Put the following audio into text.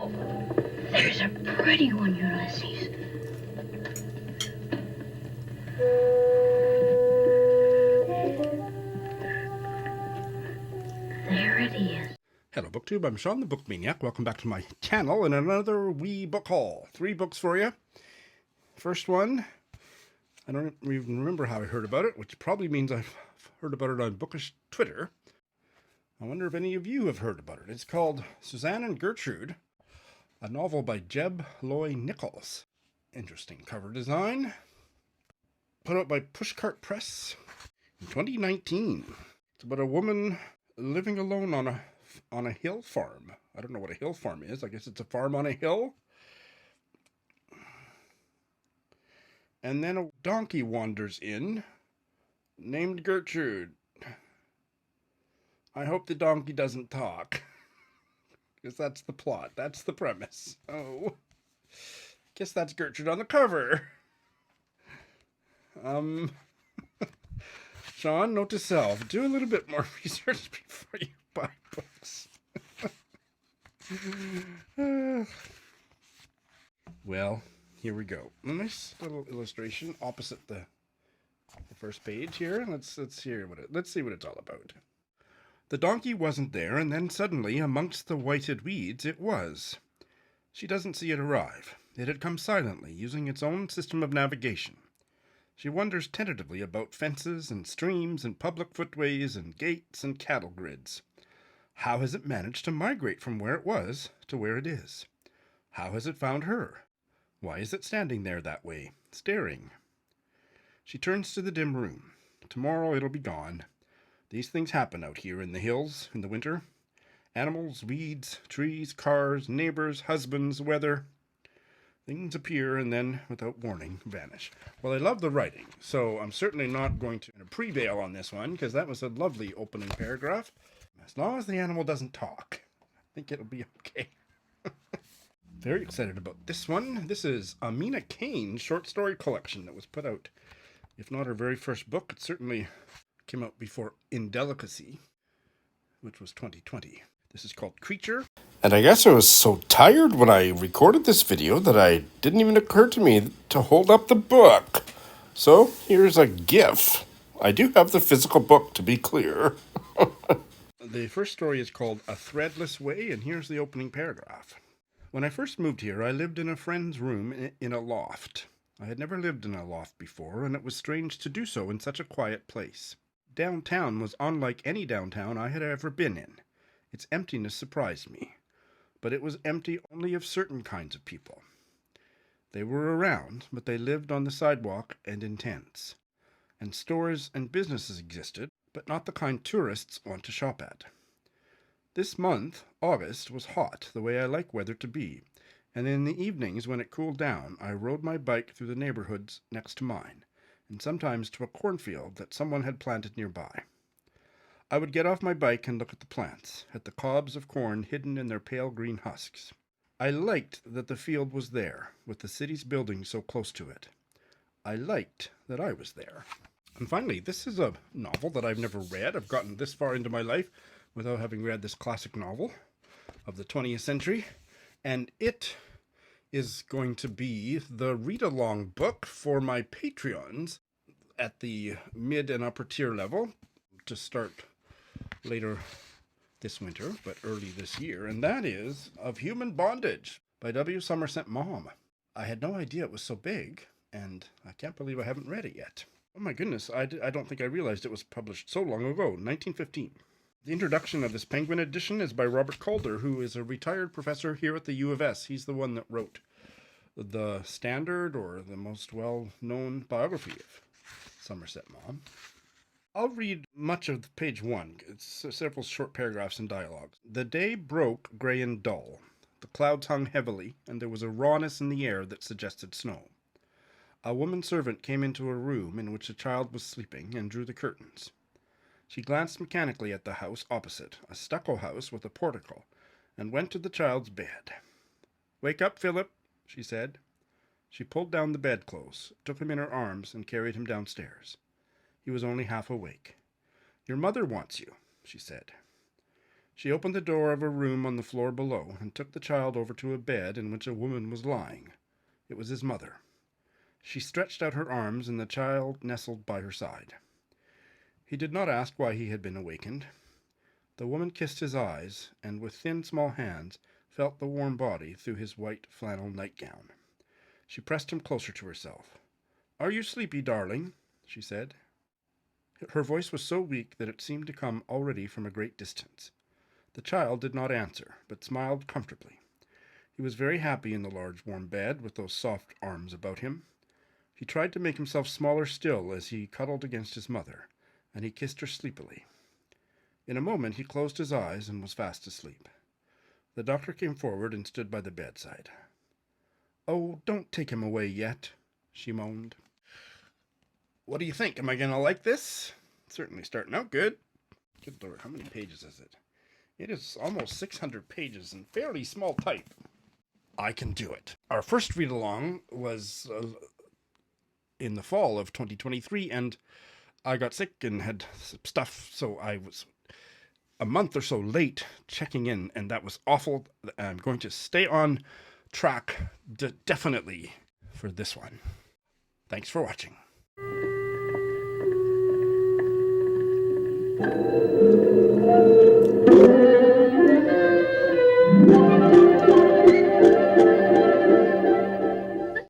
There's a pretty one, Ulysses. There it is. Hello BookTube, I'm Sean the Book Maniac. Welcome back to my channel and another wee book haul. 3 books for you. First one, I don't even remember how I heard about it, which probably means I've heard about it on Bookish Twitter. I wonder if any of you have heard about it. It's called Suzanne and Gertrude, a novel by Jeb Loy Nichols. Interesting cover design. Put out by Pushcart Press in 2019. It's about a woman living alone on a hill farm. I don't know what a hill farm is. I guess it's a farm on a hill. And then a donkey wanders in, named Gertrude. I hope the donkey doesn't talk, because that's the plot. That's the premise. Oh, guess that's Gertrude on the cover. Sean, note to self, do a little bit more research before you buy books. Well, here we go. A nice little illustration opposite the first page here. Let's see what it's all about. The donkey wasn't there, and then suddenly, amongst the whited weeds, it was. She doesn't see it arrive. It had come silently, using its own system of navigation. She wonders tentatively about fences and streams and public footways and gates and cattle grids. How has it managed to migrate from where it was to where it is? How has it found her? Why is it standing there that way, staring? She turns to the dim room. Tomorrow it'll be gone. These things happen out here in the hills in the winter. Animals, weeds, trees, cars, neighbors, husbands, weather. Things appear and then, without warning, vanish. Well, I love the writing, so I'm certainly not going to prevail on this one, because that was a lovely opening paragraph. As long as the animal doesn't talk, I think it'll be okay. Very excited about this one. This is Amina Cain's short story collection that was put out. If not her very first book, it certainly came out before Indelicacy, which was 2020. This is called Creature. And I guess I was so tired when I recorded this video that I didn't even occur to me to hold up the book. So here's a GIF. I do have the physical book, to be clear. The first story is called A Threadless Way, and here's the opening paragraph. When I first moved here, I lived in a friend's room in a loft. I had never lived in a loft before, and it was strange to do so in such a quiet place. Downtown was unlike any downtown I had ever been in. Its emptiness surprised me, but it was empty only of certain kinds of people. They were around, but they lived on the sidewalk and in tents. And stores and businesses existed, but not the kind tourists want to shop at. This month, August, was hot, the way I like weather to be, and in the evenings when it cooled down, I rode my bike through the neighborhoods next to mine, and sometimes to a cornfield that someone had planted nearby. I would get off my bike and look at the plants, at the cobs of corn hidden in their pale green husks. I liked that the field was there, with the city's buildings so close to it. I liked that I was there. And finally, this is a novel that I've never read. I've gotten this far into my life without having read this classic novel of the 20th century, and it is going to be the read-along book for my Patreons at the mid and upper tier level to start later this winter, but early this year, and that is Of Human Bondage by W. Somerset Maugham. I had no idea it was so big, and I can't believe I haven't read it yet. Oh my goodness, I don't think I realized it was published so long ago, 1915. The introduction of this Penguin edition is by Robert Calder, who is a retired professor here at the U of S. He's the one that wrote the standard, or the most well-known biography of Somerset Maugham. I'll read much of page 1. It's several short paragraphs and dialogue. The day broke grey and dull. The clouds hung heavily, and there was a rawness in the air that suggested snow. A woman servant came into a room in which a child was sleeping and drew the curtains. She glanced mechanically at the house opposite, a stucco house with a portico, and went to the child's bed. "Wake up, Philip," she said. She pulled down the bedclothes, took him in her arms, and carried him downstairs. He was only half awake. "Your mother wants you," she said. She opened the door of a room on the floor below and took the child over to a bed in which a woman was lying. It was his mother. She stretched out her arms, and the child nestled by her side. He did not ask why he had been awakened. The woman kissed his eyes, and with thin, small hands felt the warm body through his white flannel nightgown. She pressed him closer to herself. "Are you sleepy, darling?" she said. Her voice was so weak that it seemed to come already from a great distance. The child did not answer, but smiled comfortably. He was very happy in the large warm bed with those soft arms about him. He tried to make himself smaller still as he cuddled against his mother, and he kissed her sleepily. In a moment he closed his eyes and was fast asleep. The doctor came forward and stood by the bedside. "Oh, don't take him away yet," she moaned. "What do you think? Am I going to like this?" "Certainly starting out good." Good Lord, how many pages is it? It is almost 600 pages in fairly small type. I can do it. Our first read-along was in the fall of 2023, and I got sick and had stuff, so I was a month or so late checking in, and that was awful. I'm going to stay on track definitely for this one. Thanks for watching.